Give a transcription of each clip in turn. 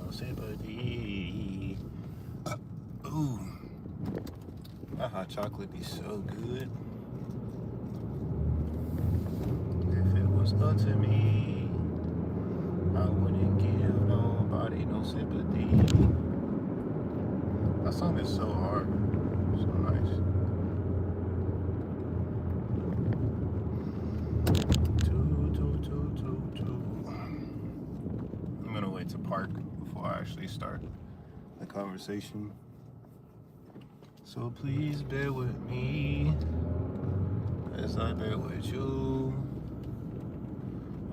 no sympathy. Ooh, that hot chocolate be so good. If it was up to me, I wouldn't give nobody no sympathy. That song is so hard, so nice. I'm gonna wait to park before I actually start the conversation. So please bear with me as I bear with you.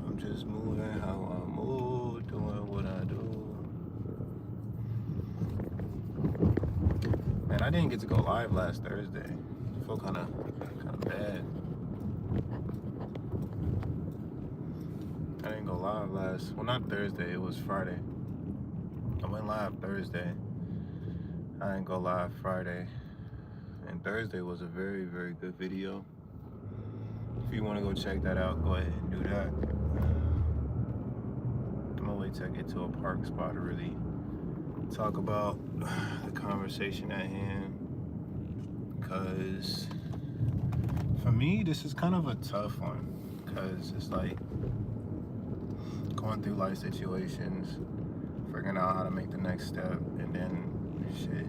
I'm just moving how I move, doing what I do. Man, I didn't get to go live last Thursday. I feel kind of bad. I didn't go live well, not Thursday, it was Friday. I went live Thursday. I didn't go live Friday. And Thursday was a very, very good video. If you want to go check that out, go ahead and do that. I'm gonna wait till I get to a park spot to really talk about the conversation at hand. Because for me, this is kind of a tough one. Because it's like going through life situations, figuring out how to make the next step, and then shit.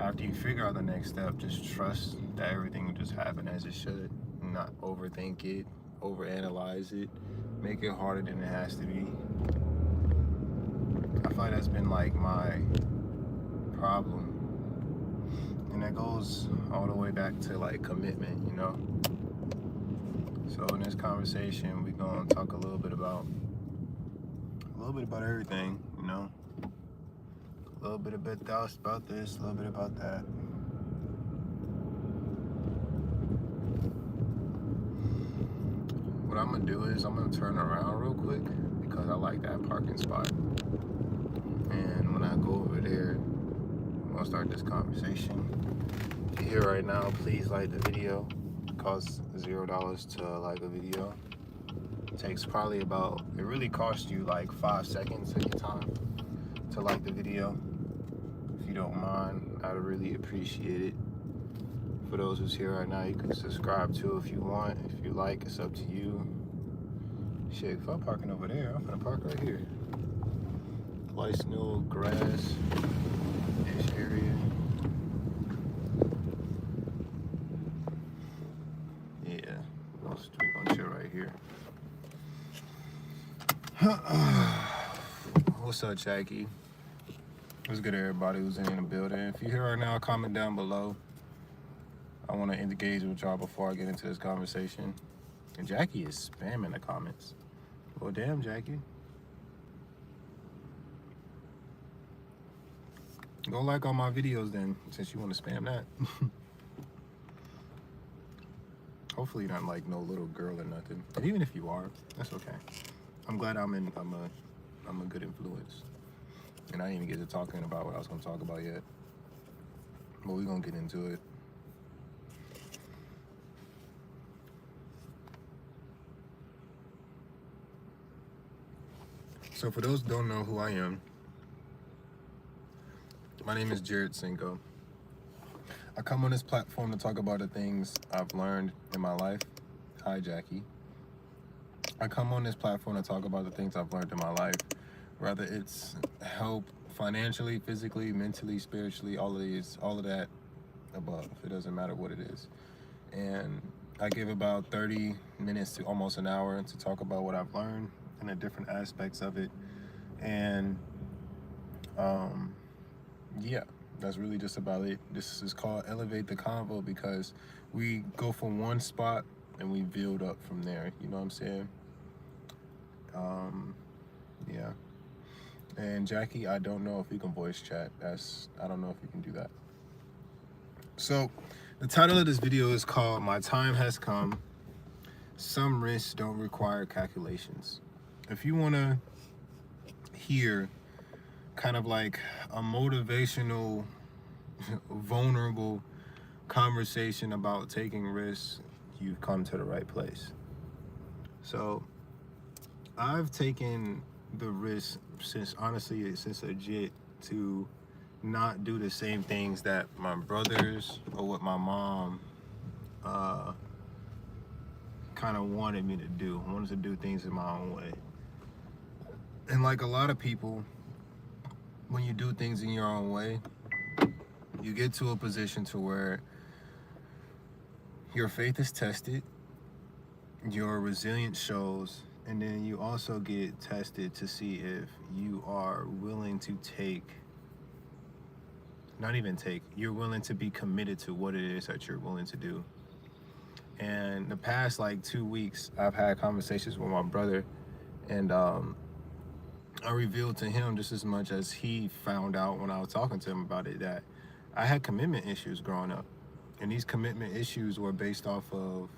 After you figure out the next step, just trust that everything will just happen as it should. Not overthink it, overanalyze it, make it harder than it has to be. I feel like that's been like my problem. And that goes all the way back to like commitment, you know? So in this conversation, we're gonna talk a little bit about everything, you know? A little bit about this, a little bit about that. What I'm gonna do is I'm gonna turn around real quick because I like that parking spot. And when I go over there, I'm gonna start this conversation. If you're here right now, please like the video. It costs $0 to like a video. It takes probably it really costs you like 5 seconds of your time to like the video. If you don't mind, I'd really appreciate it. For those who's here right now, you can subscribe too if you want. If you like, it's up to you. Shit, if I'm parking over there, I'm gonna park right here. Nice new grass-ish area. Yeah, we're gonna chill right here. What's up, Jackie? What's good, everybody who's in the building? If you're here right now, comment down below. I want to engage with y'all before I get into this conversation. And Jackie is spamming the comments. Well, damn, Jackie. Go like all my videos then, since you want to spam that. Hopefully you're not like no little girl or nothing. And even if you are, that's okay. I'm glad I'm a good influence. And I didn't even get to talking about what I was gonna talk about yet. But we're gonna get into it. So for those who don't know who I am, my name is Jared Cinco. I come on this platform to talk about the things I've learned in my life. Hi, Jackie. I come on this platform to talk about the things I've learned in my life, whether it's help financially, physically, mentally, spiritually, all of that above. It doesn't matter what it is. And I give about 30 minutes to almost an hour to talk about what I've learned and the different aspects of it. And yeah, that's really just about it. This is called Elevate the Convo because we go from one spot and we build up from there. You know what I'm saying? Yeah. And Jackie, I don't know if you can voice chat. I don't know if you can do that. So the title of this video is called My Time Has Come. Some risks don't require calculations. If you want to hear kind of like a motivational, vulnerable conversation about taking risks, you've come to the right place. So I've taken the risk, since honestly, since legit, to not do the same things that my brothers or what my mom uh, kind of wanted me to do. I wanted to do things in my own way. And like a lot of people, when you do things in your own way, you get to a position to where your faith is tested, your resilience shows, and then you also get tested to see if you are willing to you're willing to be committed to what it is that you're willing to do. And the past like 2 weeks, I've had conversations with my brother, and I revealed to him just as much as he found out when I was talking to him about it, that I had commitment issues growing up. And these commitment issues were based off of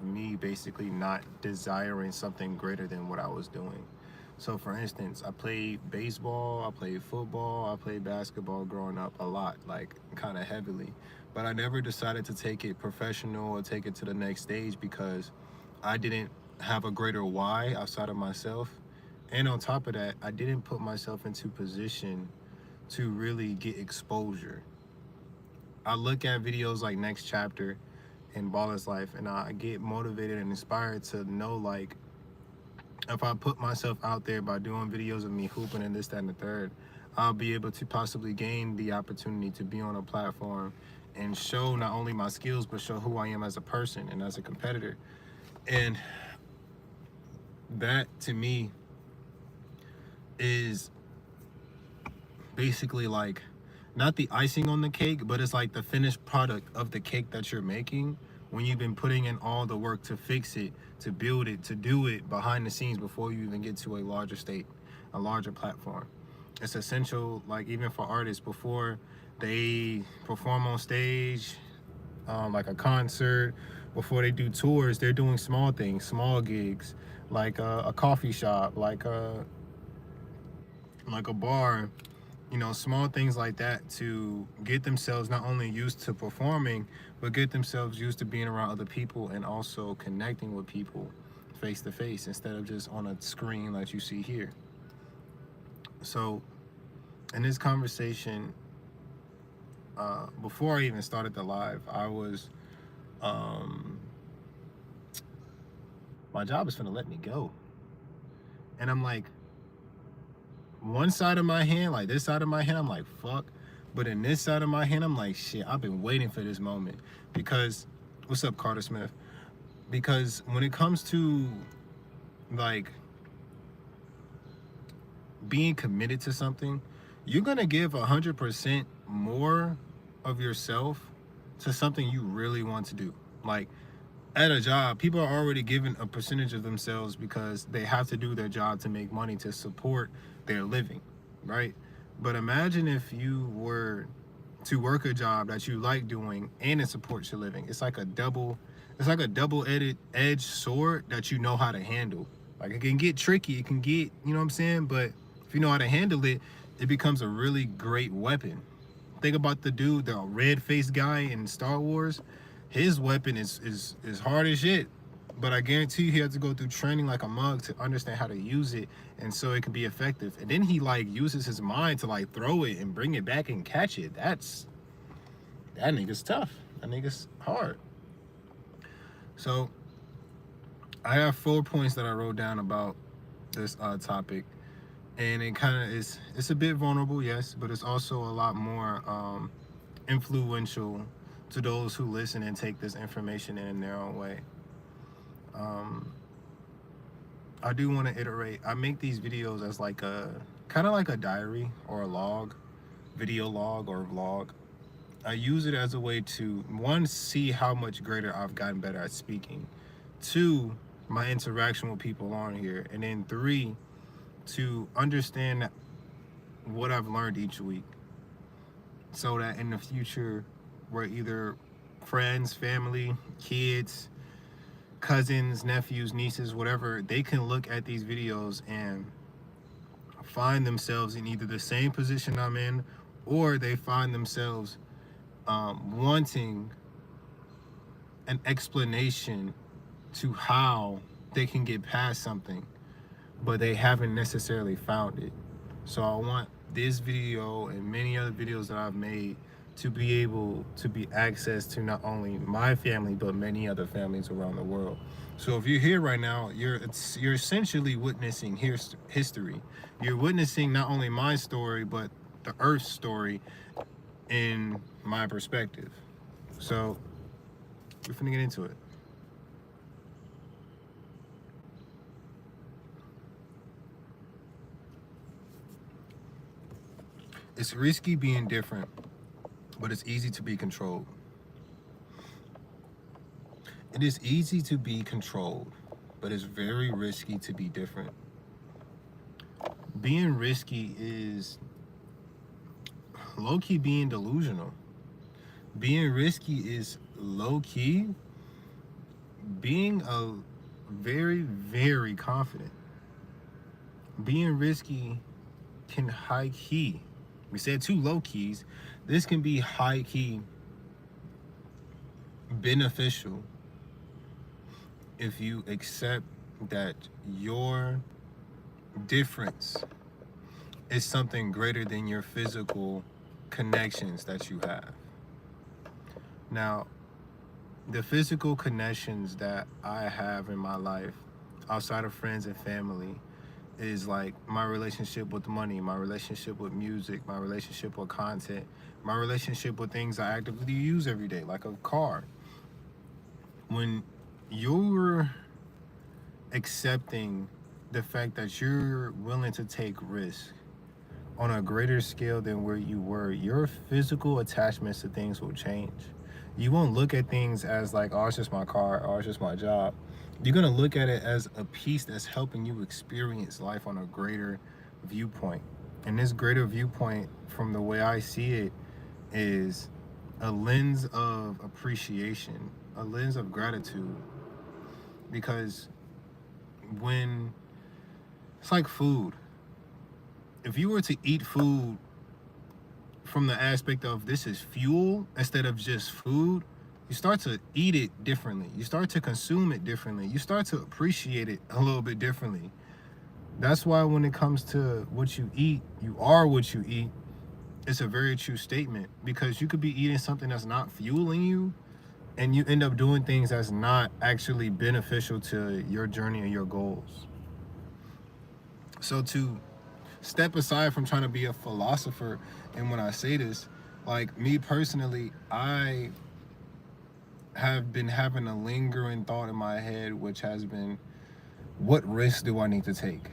me basically not desiring something greater than what I was doing. So for instance, I played baseball, I played football, I played basketball growing up a lot, like kind of heavily. But I never decided to take it professional or take it to the next stage because I didn't have a greater why outside of myself. And on top of that, I didn't put myself into position to really get exposure. I look at videos like Next Chapter and Baller's Life, and I get motivated and inspired to know, like, if I put myself out there by doing videos of me hooping and this, that, and the third, I'll be able to possibly gain the opportunity to be on a platform and show not only my skills, but show who I am as a person and as a competitor. And that, to me, is basically like not the icing on the cake, but it's like the finished product of the cake that you're making when you've been putting in all the work to fix it, to build it, to do it behind the scenes before you even get to a larger state, a larger platform. It's essential, like even for artists, before they perform on stage, like a concert, before they do tours, they're doing small things, small gigs, like a coffee shop, like a bar, small things like that, to get themselves not only used to performing, but get themselves used to being around other people and also connecting with people face to face instead of just on a screen like you see here. So in this conversation, before I even started the live, I was, my job is gonna let me go. And I'm like, one side of my hand, like this side of my hand, I'm like, fuck. But in this side of my hand, I'm like, shit, I've been waiting for this moment. Because, what's up, Carter Smith? Because when it comes to, like, being committed to something, you're gonna give 100% more of yourself to something you really want to do. Like, at a job, people are already given a percentage of themselves because they have to do their job to make money to support their living, right? But imagine if you were to work a job that you like doing and it supports your living. It's like a double-edged sword that you know how to handle. Like, it can get tricky, it can get, you know what I'm saying? But if you know how to handle it, it becomes a really great weapon. Think about the dude, the red-faced guy in Star Wars. His weapon is hard as shit, but I guarantee you he had to go through training like a mug to understand how to use it, and so it could be effective. And then he like uses his mind to like throw it and bring it back and catch it. That nigga's tough. That nigga's hard. So I have 4 points that I wrote down about this topic, and it kind of it's a bit vulnerable, yes, but it's also a lot more influential to those who listen and take this information in their own way. I do want to iterate. I make these videos as like a kind of like a diary or a log, video log or vlog. I use it as a way to, one, see how much greater I've gotten better at speaking, two, my interaction with people on here, and then three, to understand what I've learned each week, so that in the future, we're either friends, family, kids, cousins, nephews, nieces, whatever, they can look at these videos and find themselves in either the same position I'm in, or they find themselves wanting an explanation to how they can get past something, but they haven't necessarily found it. So I want this video and many other videos that I've made to be able to be access to not only my family, but many other families around the world. So if you're here right now, you're essentially witnessing history. You're witnessing not only my story, but the Earth's story in my perspective. So we're finna get into it. It's risky being different, but it's easy to be controlled. It is easy to be controlled, but it's very risky to be different. Being risky is low-key being delusional. Being risky is low-key being a very, very confident. Being risky can high-key, we said 2 low keys, this can be high-key beneficial if you accept that your difference is something greater than your physical connections that you have. Now, the physical connections that I have in my life outside of friends and family is like my relationship with money, my relationship with music, my relationship with content, my relationship with things I actively use every day, like a car. When you're accepting the fact that you're willing to take risks on a greater scale than where you were, your physical attachments to things will change. You won't look at things as like, oh, it's just my car, or it's just my job. You're gonna look at it as a piece that's helping you experience life on a greater viewpoint. And this greater viewpoint, from the way I see it, is a lens of appreciation, a lens of gratitude. Because when it's like food, if you were to eat food from the aspect of this is fuel instead of just food, you start to eat it differently. You start to consume it differently. You start to appreciate it a little bit differently. That's why when it comes to what you eat, you are what you eat. It's a very true statement, because you could be eating something that's not fueling you, and you end up doing things that's not actually beneficial to your journey and your goals. So to step aside from trying to be a philosopher, and when I say this, like me personally, I have been having a lingering thought in my head, which has been, what risks do I need to take?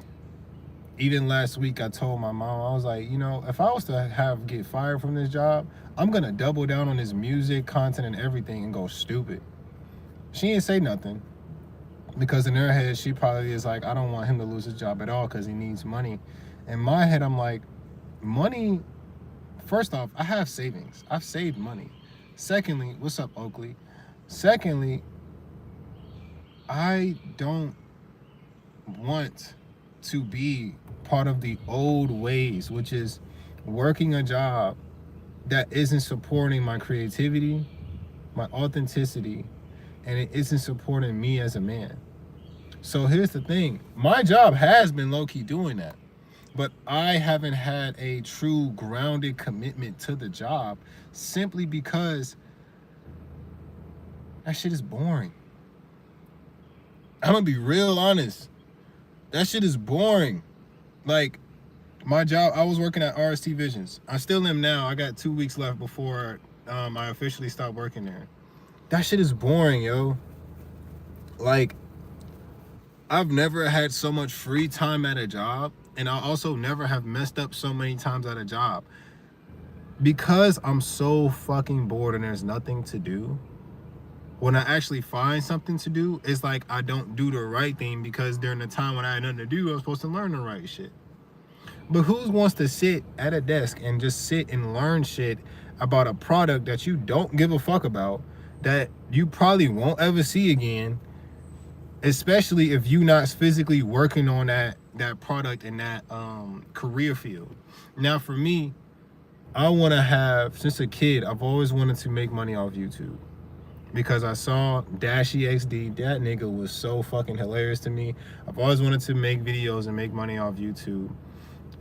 Even last week, I told my mom, I was like, you know, if I was to get fired from this job, I'm gonna double down on this music, content, and everything and go stupid. She didn't say nothing, because in her head, she probably is like, I don't want him to lose his job at all because he needs money. In my head, I'm like, money, first off, I have savings. I've saved money. Secondly, what's up, Oakley? Secondly, I don't want to be part of the old ways, which is working a job that isn't supporting my creativity, my authenticity, and it isn't supporting me as a man. So here's the thing. My job has been low-key doing that, but I haven't had a true grounded commitment to the job simply because that shit is boring. I'm gonna be real honest. That shit is boring. Like, my job, I was working at RST Visions. I still am now. I got 2 weeks left before I officially stop working there. That shit is boring, yo. Like, I've never had so much free time at a job, and I also never have messed up so many times at a job. Because I'm so fucking bored and there's nothing to do, when I actually find something to do, it's like I don't do the right thing, because during the time when I had nothing to do, I was supposed to learn the right shit. But who wants to sit at a desk and just sit and learn shit about a product that you don't give a fuck about, that you probably won't ever see again, especially if you're not physically working on that product in that career field? Now, for me, I want to have, since a kid, I've always wanted to make money off YouTube. because I saw Dashy XD. That nigga was so fucking hilarious to me. I've always wanted to make videos and make money off YouTube.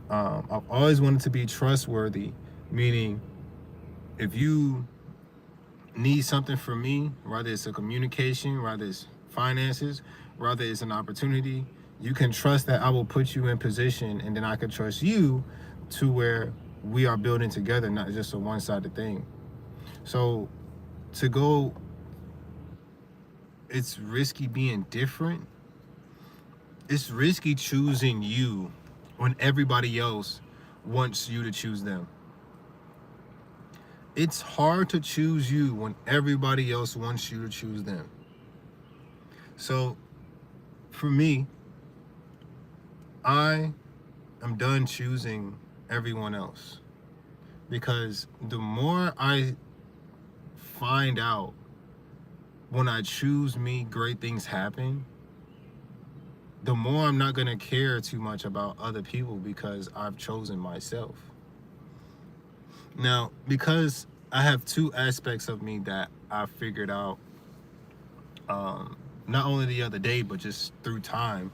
I've always wanted to be trustworthy, meaning if you need something from me, whether it's a communication, whether it's finances, whether it's an opportunity, you can trust that I will put you in position, and then I can trust you to where we are building together, not just a one-sided thing. So to go, it's risky being different. It's risky choosing you when everybody else wants you to choose them. It's hard to choose you when everybody else wants you to choose them. So for me, I am done choosing everyone else, because the more I find out when I choose me, great things happen, the more I'm not going to care too much about other people because I've chosen myself. Now, because I have two aspects of me that I figured out not only the other day, but just through time.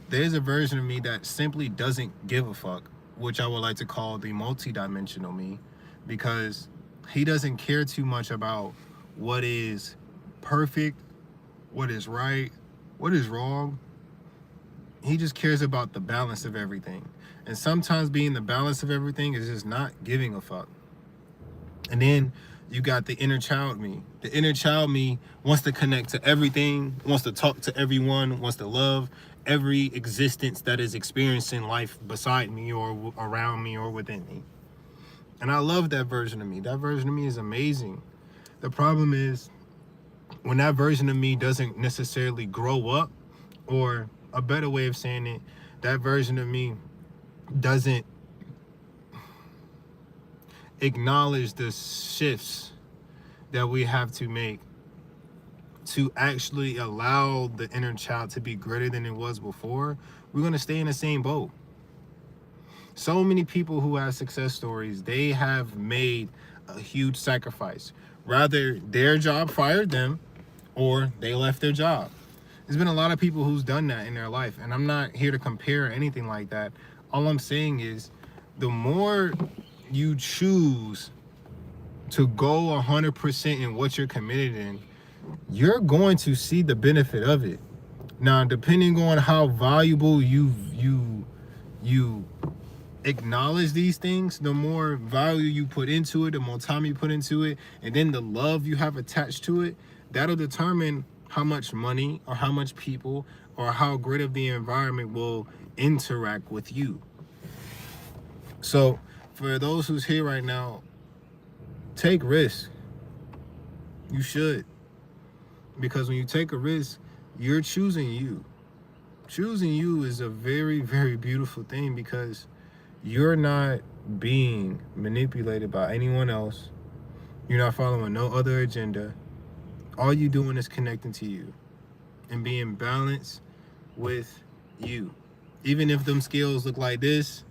There's a version of me that simply doesn't give a fuck, which I would like to call the multidimensional me, because he doesn't care too much about what is perfect, what is right, what is wrong. He just cares about the balance of everything. And sometimes being the balance of everything is just not giving a fuck. And then you got the inner child me. The inner child me wants to connect to everything, wants to talk to everyone, wants to love every existence that is experiencing life beside me or around me or within me. And I love that version of me. That version of me is amazing. The problem is when that version of me doesn't necessarily grow up, or a better way of saying it, that version of me doesn't acknowledge the shifts that we have to make to actually allow the inner child to be greater than it was before, we're going to stay in the same boat. So many people who have success stories, they have made a huge sacrifice. Rather, their job fired them or they left their job. There's been a lot of people who's done that in their life, and I'm not here to compare anything like that. All I'm saying is the more you choose to go 100% in what you're committed in, you're going to see the benefit of it. Now, depending on how valuable you acknowledge these things, the more value you put into it, the more time you put into it, and then the love you have attached to it, that'll determine how much money or how much people or how great of the environment will interact with you. So for those who's here right now, take risks. You should. Because when you take a risk, you're choosing you. Choosing you is a very, very beautiful thing, because you're not being manipulated by anyone else. You're not following no other agenda. All you doing is connecting to you and being balanced with you. Even if them scales look like this,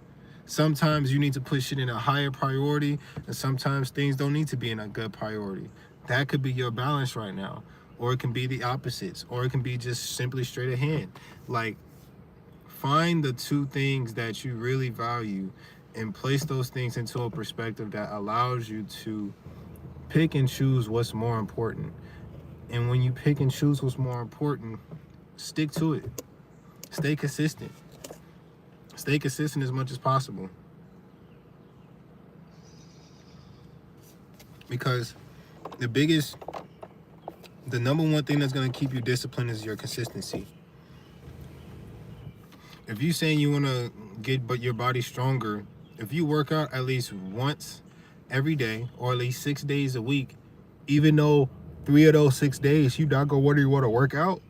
sometimes you need to push it in a higher priority, and sometimes things don't need to be in a good priority. That could be your balance right now. Or it can be the opposites, or it can be just simply straight ahead. Like, find the two things that you really value and place those things into a perspective that allows you to pick and choose what's more important. And when you pick and choose what's more important, stick to it. Stay consistent. Stay consistent as much as possible. Because the number one thing that's going to keep you disciplined is your consistency. If you're saying you want to get your body stronger, if you work out at least once every day or at least 6 days a week, even though 3 of those 6 days you not go whether you want to work out,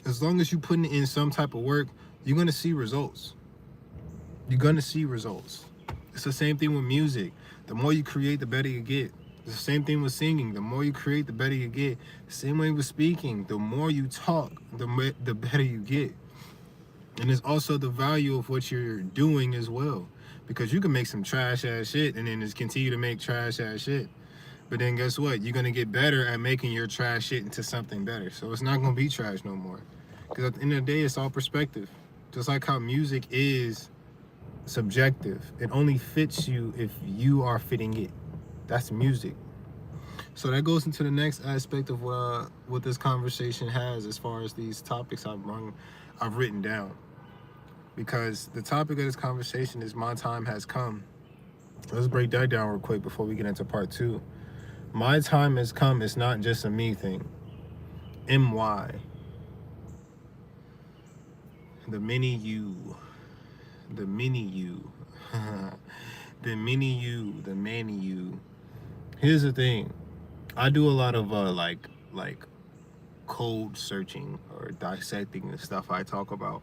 as long as you're putting in some type of work, you're going to see results. You're going to see results. It's the same thing with music. The more you create, the better you get. It's the same thing with singing. The more you create, the better you get. Same way with speaking. The more you talk, the better you get. And it's also the value of what you're doing as well. Because you can make some trash ass shit and then just continue to make trash ass shit. But then guess what? You're gonna get better at making your trash shit into something better. So it's not gonna be trash no more. Because at the end of the day, it's all perspective. Just like how music is subjective. It only fits you if you are fitting it. That's music. So that goes into the next aspect of what this conversation has as far as these topics I've written down. Because the topic of this conversation is my time has come. Let's break that down real quick before we get into part 2. My time has come. It's not just a me thing. MY. The mini you. The mini you. The mini you. The many you. Here's the thing. I do a lot of like code searching or dissecting the stuff I talk about.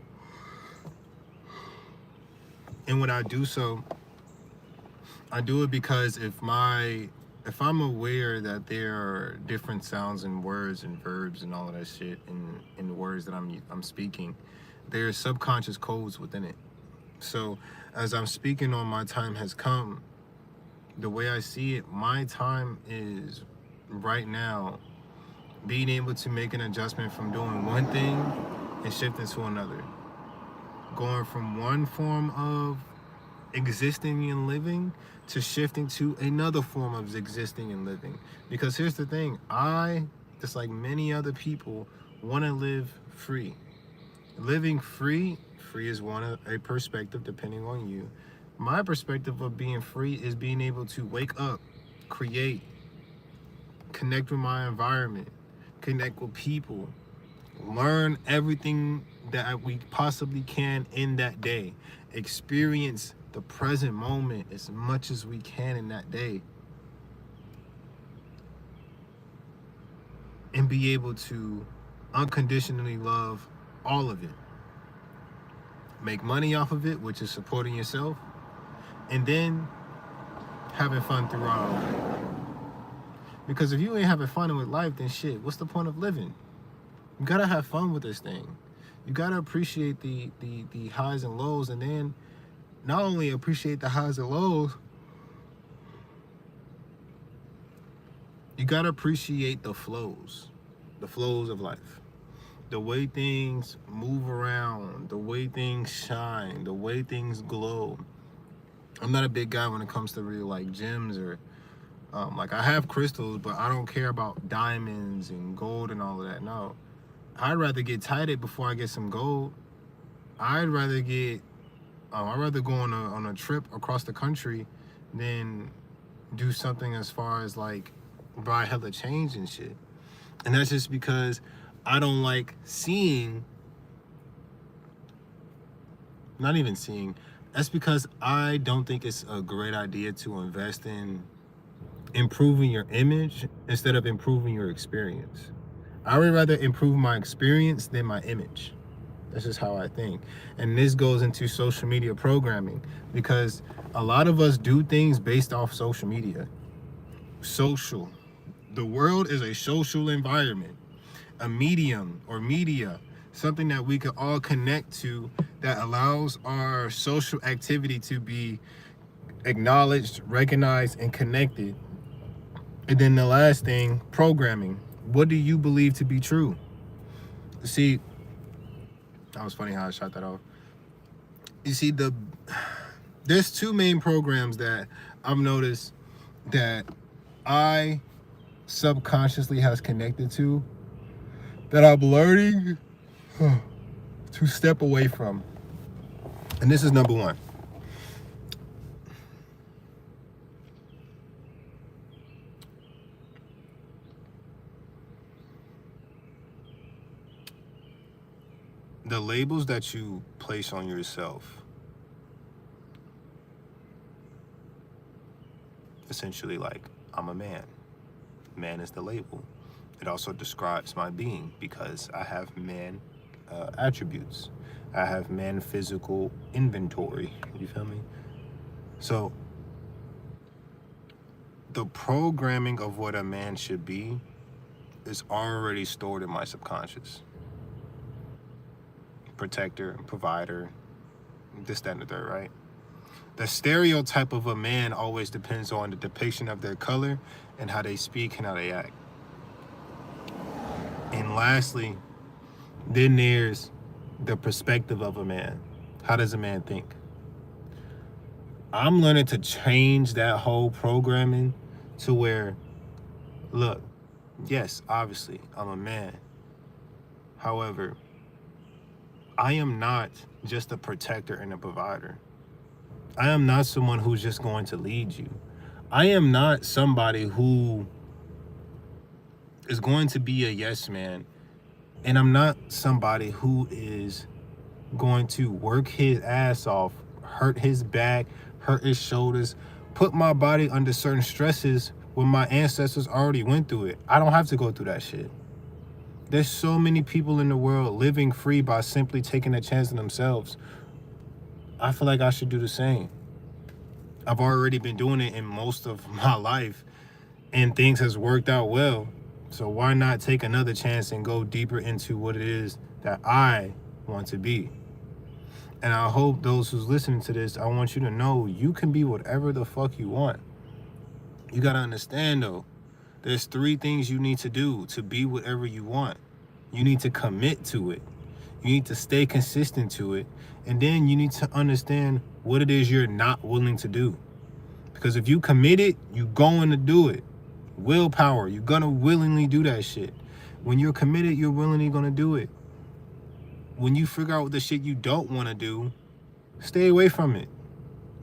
And when I do so, I do it because if I'm aware that there are different sounds and words and verbs and all of that shit in the words that I'm speaking, there's subconscious codes within it. So as I'm speaking on my time has come, the way I see it, my time is right now being able to make an adjustment from doing one thing and shifting to another. Going from one form of existing and living to shifting to another form of existing and living. Because here's the thing, I, just like many other people, want to live free. Living free is a perspective depending on you. My perspective of being free is being able to wake up, create, connect with my environment, connect with people, learn everything that we possibly can in that day, experience the present moment as much as we can in that day, and be able to unconditionally love all of it. Make money off of it, which is supporting yourself, and then having fun throughout. Because if you ain't having fun with life, then shit, what's the point of living? You gotta have fun with this thing. You gotta appreciate the highs and lows, and then not only appreciate the highs and lows, you gotta appreciate the flows of life. The way things move around, the way things shine, the way things glow. I'm not a big guy when it comes to really like gems or like I have crystals, but I don't care about diamonds and gold and all of that. No, I'd rather get tighted before I get some gold. I'd rather go on a trip across the country than do something as far as like buy hella change and shit. And that's just because I don't like not even seeing. That's because I don't think it's a great idea to invest in improving your image instead of improving your experience. I would rather improve my experience than my image. That's just how I think. And this goes into social media programming, because a lot of us do things based off social media. Social. The world is a social environment, a medium or media, something that we can all connect to that allows our social activity to be acknowledged, recognized, and connected. And then the last thing, programming. What do you believe to be true? See, that was funny how I shot that off. You see, there's two main programs that I've noticed that I subconsciously has connected to that I'm learning to step away from. And this is number one. The labels that you place on yourself, essentially, like, I'm a man. Man is the label. It also describes my being because I have man attributes. I have man physical inventory. You feel me? So the programming of what a man should be is already stored in my subconscious. Protector, provider, this, that, and the third, right? The stereotype of a man always depends on the depiction of their color and how they speak and how they act. And lastly, then there's the perspective of a man. How does a man think? I'm learning to change that whole programming to where, look, yes, obviously, I'm a man. However, I am not just a protector and a provider. I am not someone who's just going to lead you. I am not somebody who is going to be a yes man. And I'm not somebody who is going to work his ass off, hurt his back, hurt his shoulders, put my body under certain stresses when my ancestors already went through it. I don't have to go through that shit. There's so many people in the world living free by simply taking a chance on themselves. I feel like I should do the same. I've already been doing it in most of my life and things has worked out well. So why not take another chance and go deeper into what it is that I want to be? And I hope those who's listening to this, I want you to know you can be whatever the fuck you want. You got to understand though, there's 3 things you need to do to be whatever you want. You need to commit to it. You need to stay consistent to it. And then you need to understand what it is you're not willing to do. Because if you commit it, you're going to do it. Willpower, you're going to willingly do that shit. When you're committed, you're willingly going to do it. When you figure out what the shit you don't want to do, stay away from it.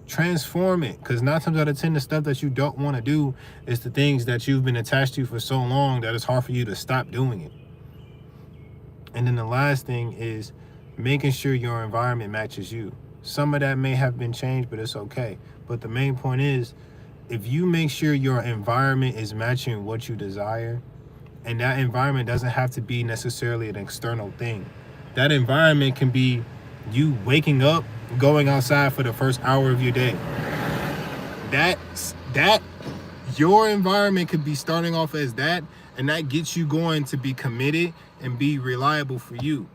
Transform it. Because 9 times out of 10, the stuff that you don't want to do is the things that you've been attached to for so long that it's hard for you to stop doing it. And then the last thing is making sure your environment matches you. Some of that may have been changed, but it's okay. But the main point is, if you make sure your environment is matching what you desire, and that environment doesn't have to be necessarily an external thing. That environment can be you waking up, going outside for the first hour of your day. Your environment could be starting off as that, and that gets you going to be committed and be reliable for you.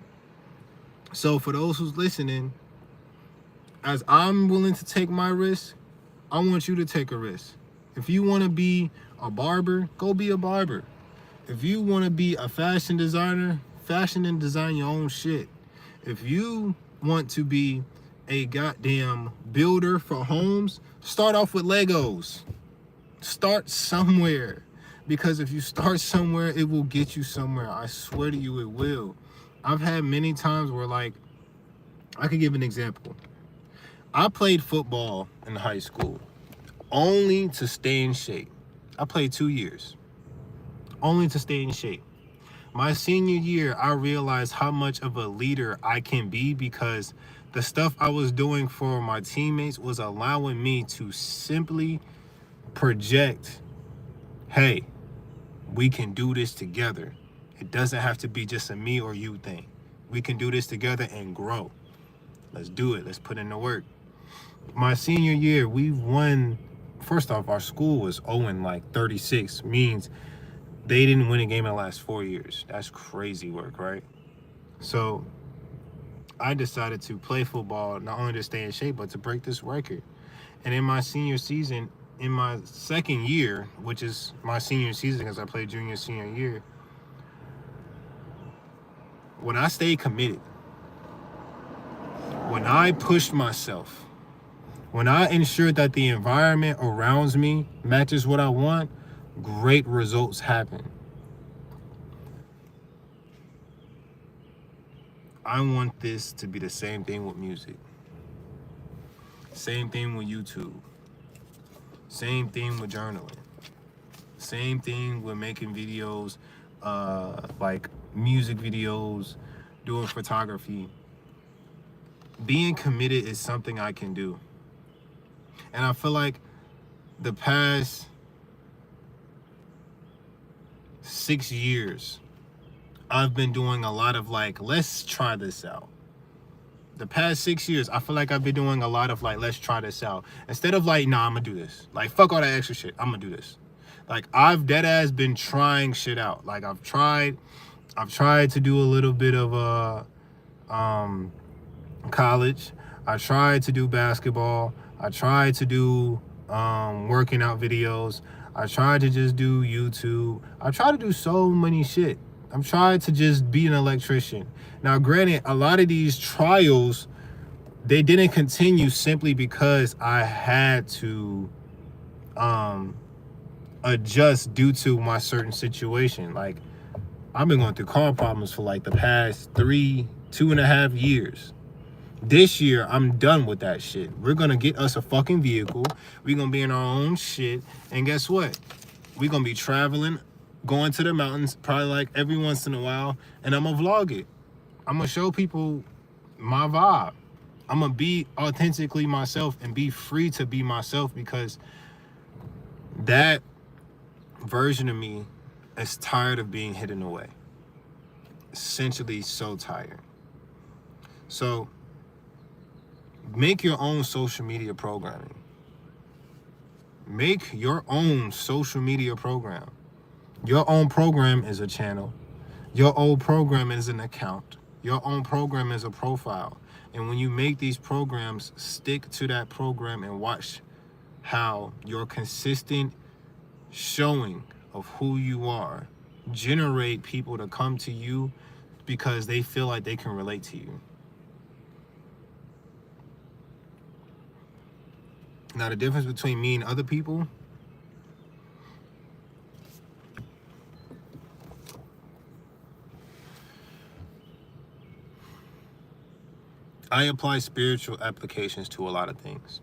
So for those who's listening, as I'm willing to take my risk, I want you to take a risk. If you want to be a barber, go be a barber. If you want to be a fashion designer, fashion and design your own shit. If you want to be a goddamn builder for homes, start off with Legos. Start somewhere. Because if you start somewhere, it will get you somewhere. I swear to you, it will. I've had many times where, like, I could give an example. I played football in high school only to stay in shape. I played 2 years only to stay in shape. My senior year, I realized how much of a leader I can be because the stuff I was doing for my teammates was allowing me to simply project, hey, we can do this together. It doesn't have to be just a me or you thing. We can do this together and grow. Let's do it. Let's put in the work. My senior year, we won. First off, our school was 0-36, means they didn't win a game in the last 4 years. That's crazy work, right? So I decided to play football, not only to stay in shape, but to break this record. And in my senior season, in my second year, which is my senior season because I played junior, senior year, when I stayed committed, when I pushed myself, when I ensured that the environment around me matches what I want, great results happen. I want this to be the same thing with music. Same thing with YouTube. Same thing with journaling. Same thing with making videos, like music videos, doing photography. Being committed is something I can do. And I feel like the past 6 years, I've been doing a lot of like, let's try this out. The past 6 years, I feel like I've been doing a lot of like, let's try this out. Instead of like, nah, I'm gonna do this. Like, fuck all that extra shit. I'm gonna do this. Like, I've dead ass been trying shit out. Like, I've tried to do a little bit of college. I tried to do basketball. I tried to do working out videos. I tried to just do YouTube. I tried to do so many shit. I'm trying to just be an electrician. Now, granted, a lot of these trials, they didn't continue simply because I had to adjust due to my certain situation. Like, I've been going through car problems for like the past 2.5 years. This year, I'm done with that shit. We're gonna get us a fucking vehicle. We're gonna be in our own shit. And guess what? We're gonna be traveling, going to the mountains, probably like every once in a while, and I'm gonna vlog it. I'm gonna show people my vibe. I'm gonna be authentically myself and be free to be myself, because that version of me is tired of being hidden away. Essentially so tired. So make your own social media programming. Make your own social media program. Your own program is a channel. Your own program is an account. Your own program is a profile. And when you make these programs, stick to that program and watch how your consistent showing of who you are generate people to come to you because they feel like they can relate to you. Now, the difference between me and other people, I apply spiritual applications to a lot of things.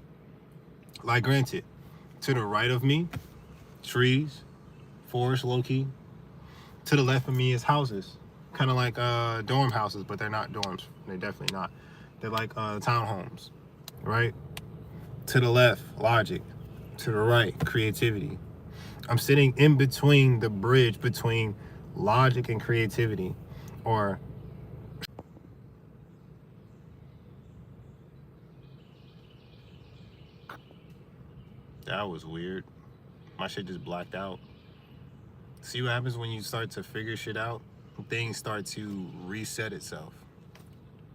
Like, granted, to the right of me, trees, forest, low-key. To the left of me is houses. Kind of like dorm houses, but they're not dorms. They're definitely not. They're like townhomes, right? To the left, logic. To the right, creativity. I'm sitting in between the bridge between logic and creativity. Or that was weird. My shit just blacked out. See what happens when you start to figure shit out? Things start to reset itself.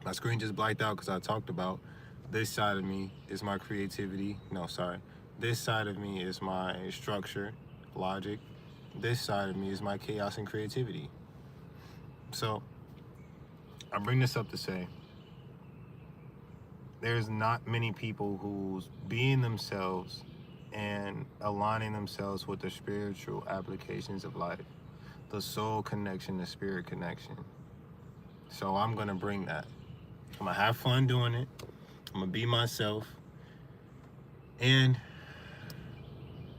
My screen just blacked out because I talked about this side of me is my creativity. No, sorry. This side of me is my structure, logic. This side of me is my chaos and creativity. So I bring this up to say there's not many people who's being themselves and aligning themselves with the spiritual applications of life, the soul connection, the spirit connection. So I'm gonna bring that. I'm gonna have fun doing it. I'm gonna be myself, and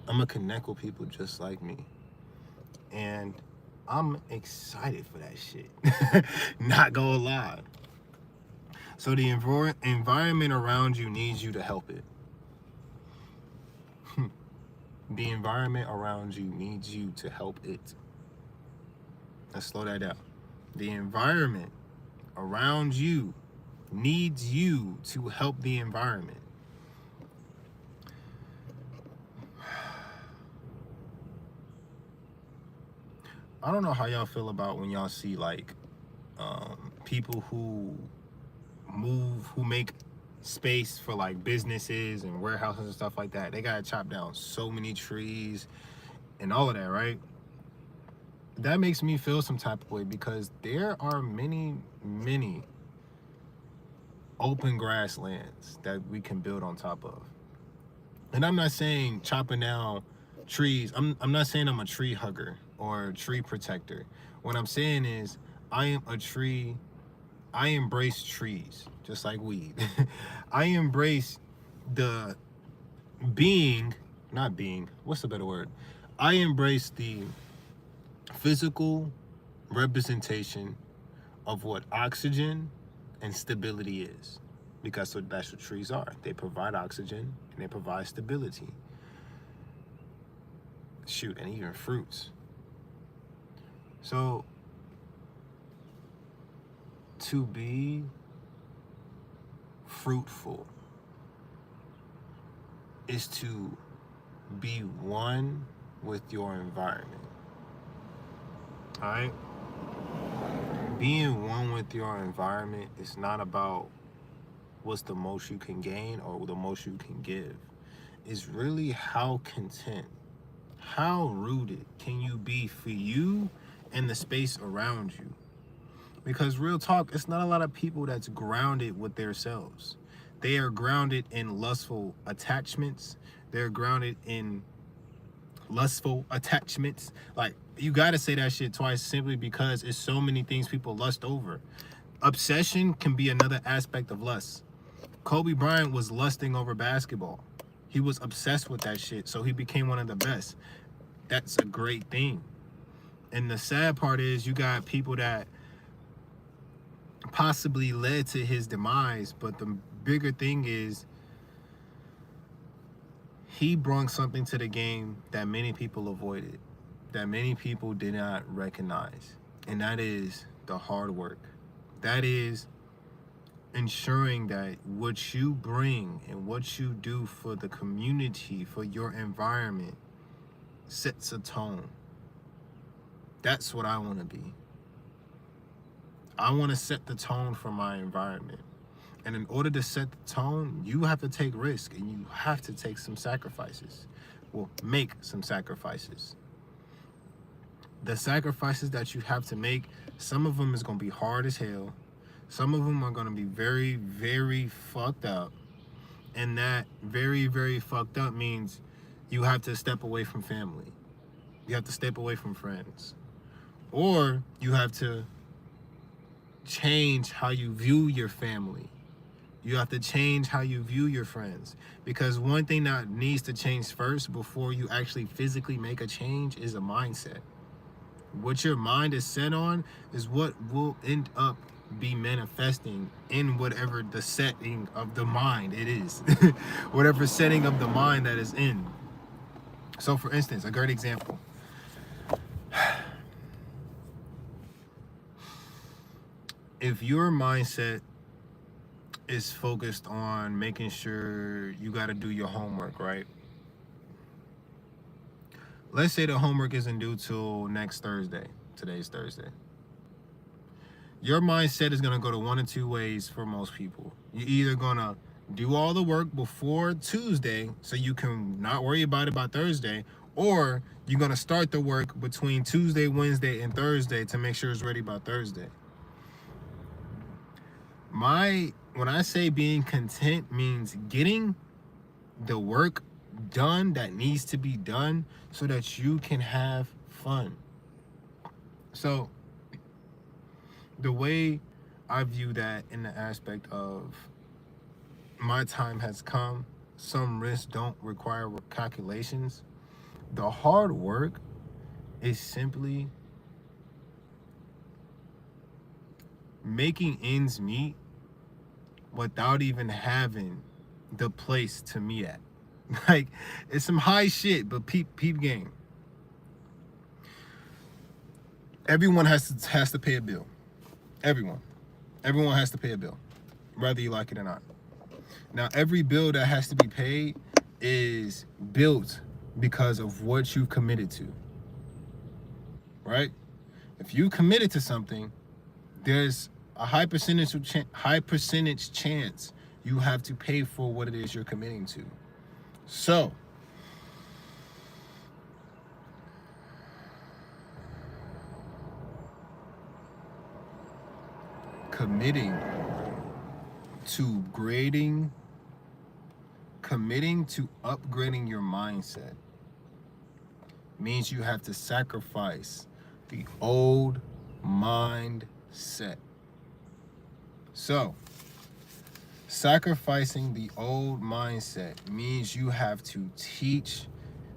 I'm gonna connect with people just like me. And I'm excited for that shit. Not gonna lie. So the environment around you needs you to help it. The environment around you needs you to help it. Let's slow that down. The environment around you needs you to help the environment. I don't know how y'all feel about when y'all see like people who make space for like businesses and warehouses and stuff like that. They gotta chop down so many trees and all of that, right? That makes me feel some type of way, because there are many open grasslands that we can build on top of. And I'm not saying chopping down trees. I'm not saying I'm a tree hugger or a tree protector. What I'm saying is I am a tree. I embrace trees just like weed. I embrace the what's the better word? I embrace the physical representation of what oxygen and stability is, because that's what trees are. They provide oxygen and they provide stability. Shoot, and even fruits. So to be fruitful is to be one with your environment. All right? Being one with your environment is not about what's the most you can gain or the most you can give. It's really how content, how rooted can you be for you and the space around you. Because real talk, it's not a lot of people that's grounded with themselves. They are grounded in lustful attachments. They're grounded in lustful attachments. Like, you gotta say that shit twice simply because it's so many things people lust over. Obsession can be another aspect of lust. Kobe Bryant was lusting over basketball. He was obsessed with that shit, so he became one of the best. That's a great thing. And the sad part is you got people that possibly led to his demise, but the bigger thing is he brought something to the game that many people avoided, that many people did not recognize, and that is the hard work. That is ensuring that what you bring and what you do for the community, for your environment, sets a tone. That's what I want to be. I want to set the tone for my environment. And in order to set the tone, you have to take risk and you have to take some sacrifices. Well, make some sacrifices. The sacrifices that you have to make, some of them is going to be hard as hell. Some of them are going to be very, very fucked up. And that very, very fucked up means you have to step away from family. You have to step away from friends. Or you have to change how you view your family. You have to change how you view your friends. Because one thing that needs to change first before you actually physically make a change is a mindset. What your mind is set on is what will end up be manifesting in whatever the setting of the mind it is. Whatever setting of the mind that is in. So for instance, a great example. If your mindset is focused on making sure you got to do your homework, right? Let's say the homework isn't due till next Thursday. Today's Thursday. Your mindset is going to go to one of two ways for most people. You're either going to do all the work before Tuesday so you can not worry about it by Thursday, or you're going to start the work between Tuesday, Wednesday, and Thursday to make sure it's ready by Thursday. When I say being content means getting the work done that needs to be done so that you can have fun. So the way I view that in the aspect of my time has come, some risks don't require calculations. The hard work is simply making ends meet without even having the place to meet at. Like, it's some high shit, but peep game. Everyone has to pay a bill. Everyone has to pay a bill, whether you like it or not. Now, every bill that has to be paid is built because of what you've committed to, right? If you committed to something, there's a high percentage chance you have to pay for what it is you're committing to. So, committing to upgrading your mindset means you have to sacrifice the old mindset. So, sacrificing the old mindset means you have to teach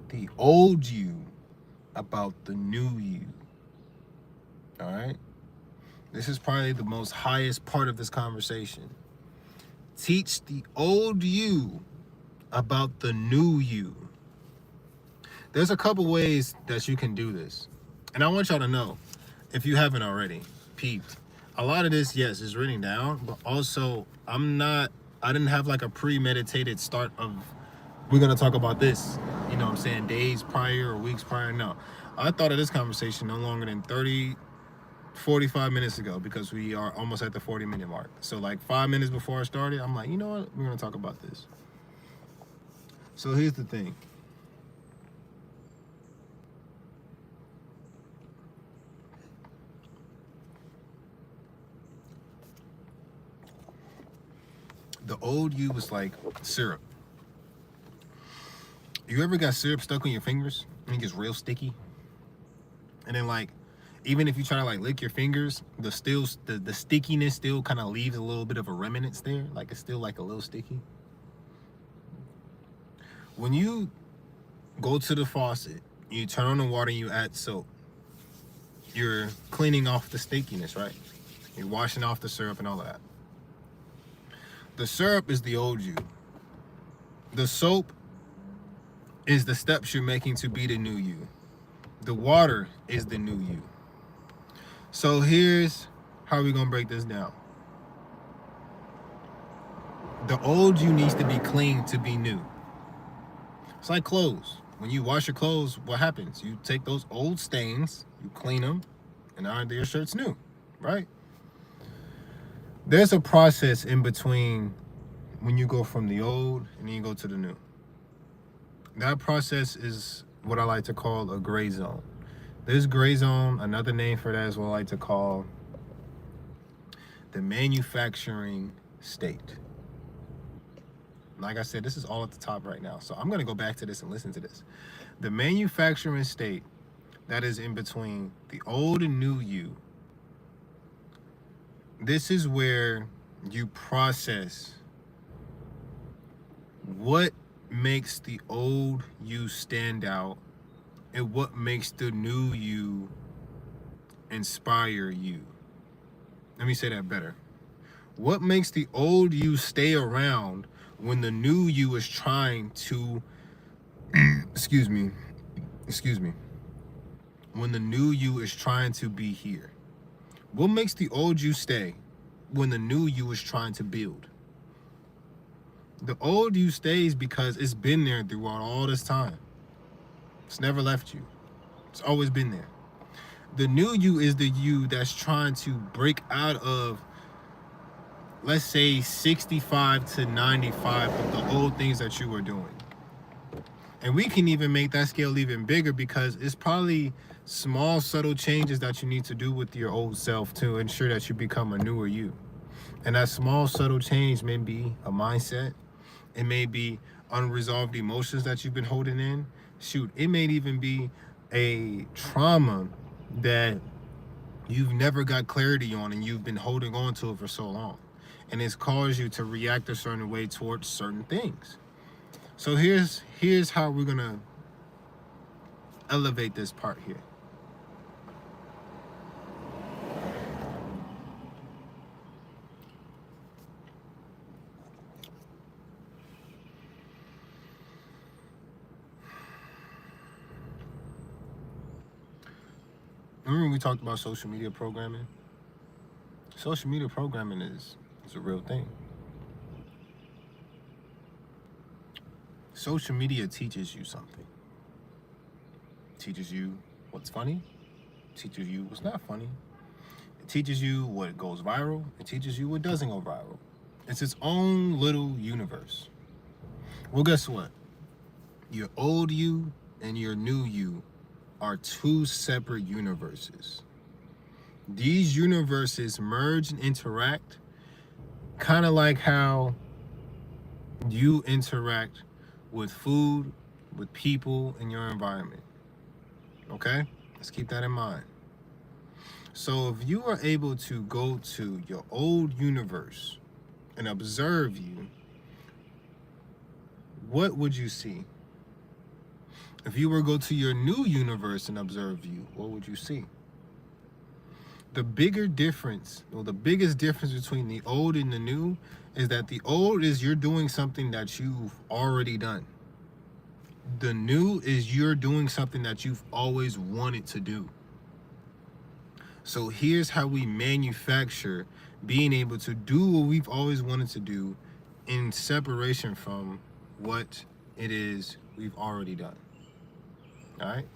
the old you about the new you. All right? This is probably the most highest part of this conversation. Teach the old you about the new you. There's a couple ways that you can do this. And I want y'all to know, if you haven't already, peeped. A lot of this, yes, is written down, but also I didn't have like a premeditated start of, we're going to talk about this, you know what I'm saying, days prior or weeks prior. No, I thought of this conversation no longer than 30 45 minutes ago, because we are almost at the 40-minute mark. So like 5 minutes before I started, I'm like, you know what? We're going to talk about this. So here's the thing. The old you was like syrup. You ever got syrup stuck on your fingers and it gets real sticky? And then like, even if you try to like lick your fingers, the stickiness still kind of leaves a little bit of a remnants there. Like it's still like a little sticky. When you go to the faucet, you turn on the water and you add soap, you're cleaning off the stickiness, right? You're washing off the syrup and all of that. The syrup is the old you. The soap is the steps you're making to be the new you. The water is the new you. So here's how we're gonna break this down. The old you needs to be clean to be new. It's like clothes. When you wash your clothes, what happens? You take those old stains, you clean them, and now your shirt's new, right? There's a process in between when you go from the old and then you go to the new. That process is what I like to call a gray zone. This gray zone, another name for that is what I like to call the manufacturing state. Like I said, this is all at the top right now. So I'm going to go back to this and listen to this. The manufacturing state that is in between the old and new you. This is where you process what makes the old you stand out and what makes the new you inspire you. Let me say that better. What makes the old you stay around when the new you is trying to, excuse me, when the new you is trying to be here? What makes the old you stay when the new you is trying to build? The old you stays because it's been there throughout all this time. It's never left you. It's always been there. The new you is the you that's trying to break out of, let's say, 65 to 95 of the old things that you were doing. And we can even make that scale even bigger, because it's probably small, subtle changes that you need to do with your old self to ensure that you become a newer you. And that small, subtle change may be a mindset. It may be unresolved emotions that you've been holding in. Shoot, it may even be a trauma that you've never got clarity on and you've been holding on to it for so long. And it's caused you to react a certain way towards certain things. So here's how we're gonna elevate this part here. Remember when we talked about social media programming? Social media programming is a real thing. Social media teaches you something. It teaches you what's funny. It teaches you what's not funny. It teaches you what goes viral. It teaches you what doesn't go viral. It's its own little universe. Well, guess what? Your old you and your new you are two separate universes. These universes merge and interact, kind of like how you interact with food, with people, in your environment. Okay? Let's keep that in mind. So if you are able to go to your old universe and observe you, what would you see? If you were to go to your new universe and observe you, what would you see? The biggest difference between the old and the new is that the old is you're doing something that you've already done. The new is you're doing something that you've always wanted to do. So here's how we manufacture being able to do what we've always wanted to do in separation from what it is we've already done. All right?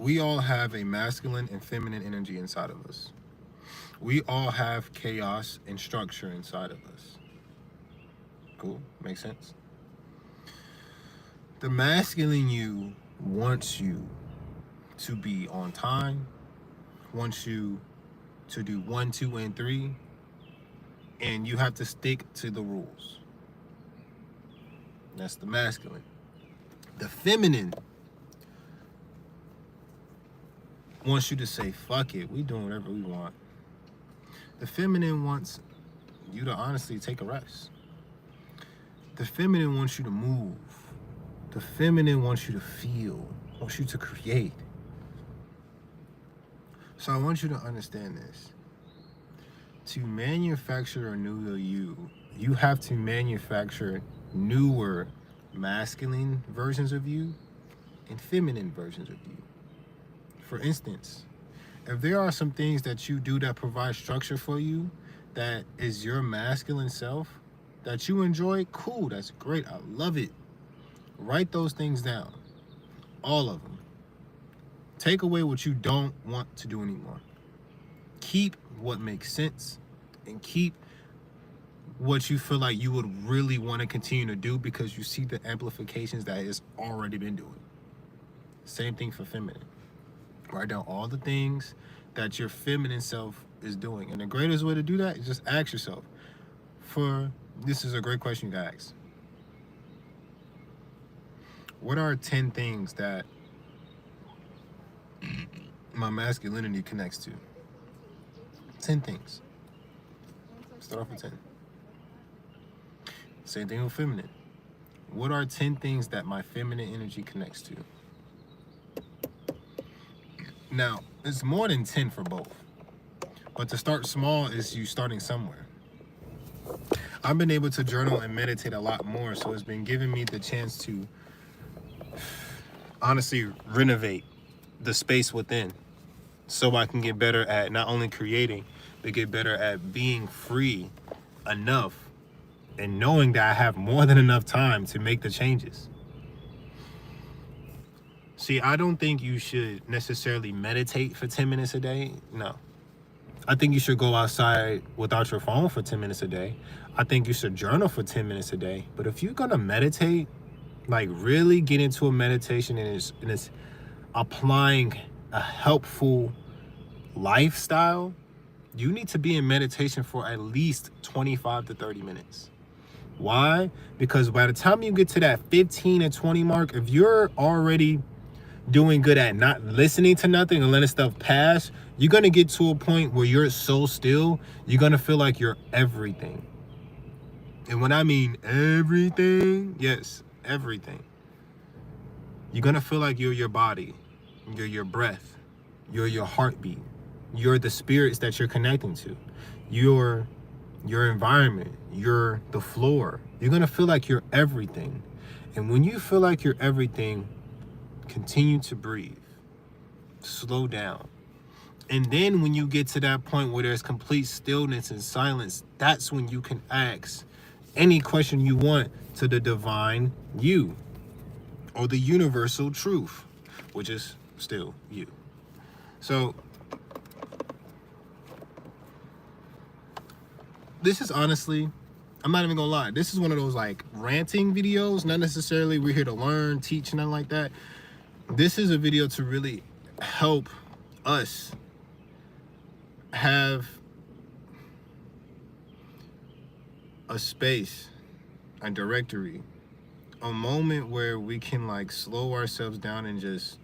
we all have a masculine and feminine energy inside of us. We all have chaos and structure inside of us. Cool, makes sense. The masculine you wants you to be on time, wants you to do 1, 2, and 3, and you have to stick to the rules. That's the masculine. The feminine wants you to say, fuck it, we doing whatever we want. The feminine wants you to honestly take a rest. The feminine wants you to move. The feminine wants you to feel, wants you to create. So I want you to understand this. To manufacture a new you have to manufacture newer masculine versions of you and feminine versions of you. For instance, if there are some things that you do that provide structure for you, that is your masculine self, that you enjoy, cool, that's great, I love it. Write those things down, all of them. Take away what you don't want to do anymore. Keep what makes sense and keep what you feel like you would really want to continue to do because you see the amplifications that it's already been doing. Same thing for feminine. Write down all the things that your feminine self is doing. And the greatest way to do that is just ask yourself, this is a great question you can ask. What are 10 things that my masculinity connects to? 10 things. Start off with 10. Same thing with feminine. What are 10 things that my feminine energy connects to? Now, it's more than 10 for both. But to start small is you starting somewhere. I've been able to journal and meditate a lot more, so it's been giving me the chance to honestly renovate the space within so I can get better at not only creating, but get better at being free enough and knowing that I have more than enough time to make the changes. See, I don't think you should necessarily meditate for 10 minutes a day. No. I think you should go outside without your phone for 10 minutes a day. I think you should journal for 10 minutes a day. But if you're gonna meditate, like really get into a meditation and it's applying a helpful lifestyle, you need to be in meditation for at least 25 to 30 minutes. Why? Because by the time you get to that 15 and 20 mark, if you're already doing good at not listening to nothing and letting stuff pass, you're going to get to a point where you're so still, you're going to feel like you're everything. And when I mean everything, yes, everything. You're going to feel like you're your body, you're your breath, you're your heartbeat, you're the spirits that you're connecting to, you're your environment, you're the floor. You're going to feel like you're everything. And when you feel like you're everything, continue to breathe, slow down. And then when you get to that point where there's complete stillness and silence, that's when you can ask any question you want to the divine you or the universal truth, which is still you. So this is honestly, I'm not even gonna lie, this is one of those like ranting videos, not necessarily we're here to learn, teach, nothing like that. This is a video to really help us have a space, a directory, a moment where we can like slow ourselves down and just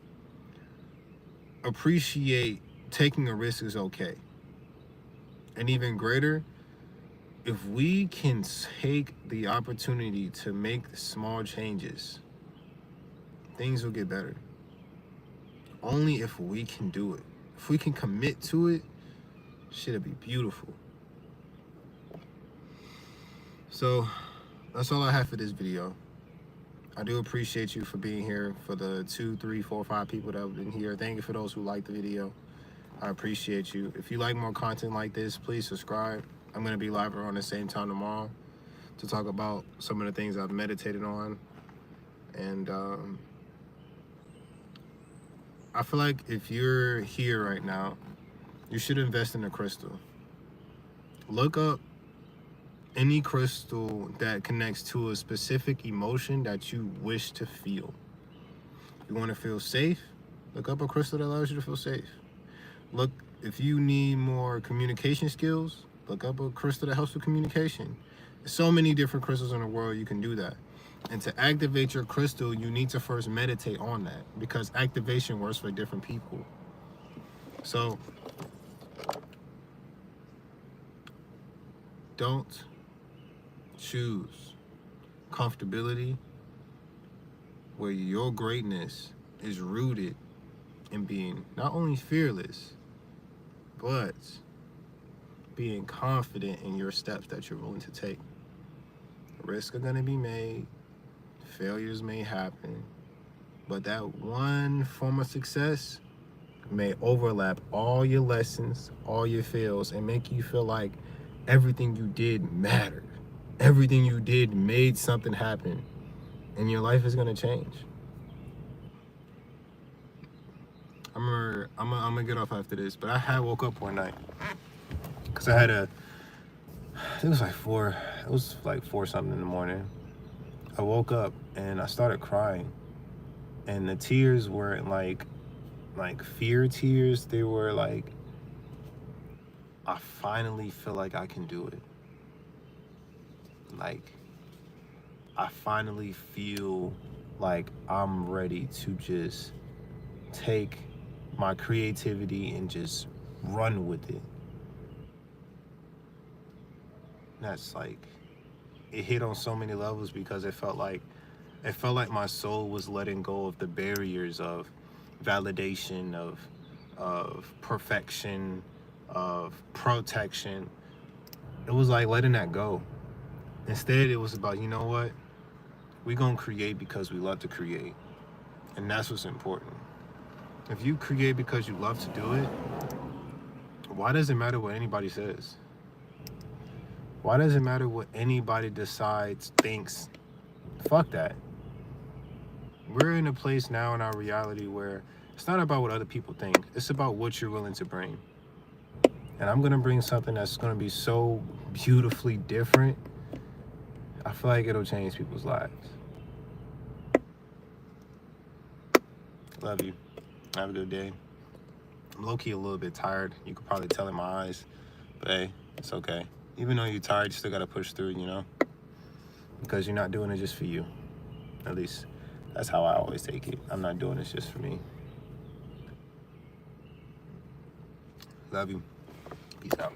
appreciate taking a risk is okay. And even greater, if we can take the opportunity to make small changes, things will get better. Only if we can do it. If we can commit to it, shit'll be beautiful. So that's all I have for this video. I do appreciate you for being here. For the 2, 3, 4, 5 people that have been here, thank you for those who liked the video. I appreciate you. If you like more content like this, please subscribe. I'm going to be live around the same time tomorrow to talk about some of the things I've meditated on. And I feel like if you're here right now, you should invest in a crystal. Look up any crystal that connects to a specific emotion that you wish to feel. You want to feel safe? Look up a crystal that allows you to feel safe. Look, if you need more communication skills, look up a crystal that helps with communication. There's so many different crystals in the world, you can do that. And to activate your crystal, you need to first meditate on that, because activation works for different people. So don't choose comfortability where your greatness is rooted in being not only fearless, but being confident in your steps that you're willing to take. Risks are going to be made, failures may happen, but that one form of success may overlap all your lessons, all your fails, and make you feel like everything you did mattered. Everything you did made something happen, and your life is going to change. I'm gonna get off after this, but I had woke up one night because I think it was like 4 something in the morning. I woke up and I started crying, and the tears weren't like fear tears. They were like, I finally feel like I can do it. Like, I finally feel like I'm ready to just take my creativity and just run with it. That's like, it hit on so many levels because it felt like my soul was letting go of the barriers of validation, of perfection, of protection. It was like letting that go. Instead, it was about, you know what? We're gonna create because we love to create. And that's what's important. If you create because you love to do it, why does it matter what anybody says? Why does it matter what anybody decides, thinks? Fuck that. We're in a place now in our reality where it's not about what other people think. It's about what you're willing to bring. And I'm gonna bring something that's gonna be so beautifully different. I feel like it'll change people's lives. Love you. Have a good day. I'm low-key a little bit tired. You could probably tell in my eyes. But hey, it's okay. Even though you're tired, you still gotta push through, you know? Because you're not doing it just for you. At least that's how I always take it. I'm not doing this just for me. Love you. Peace out.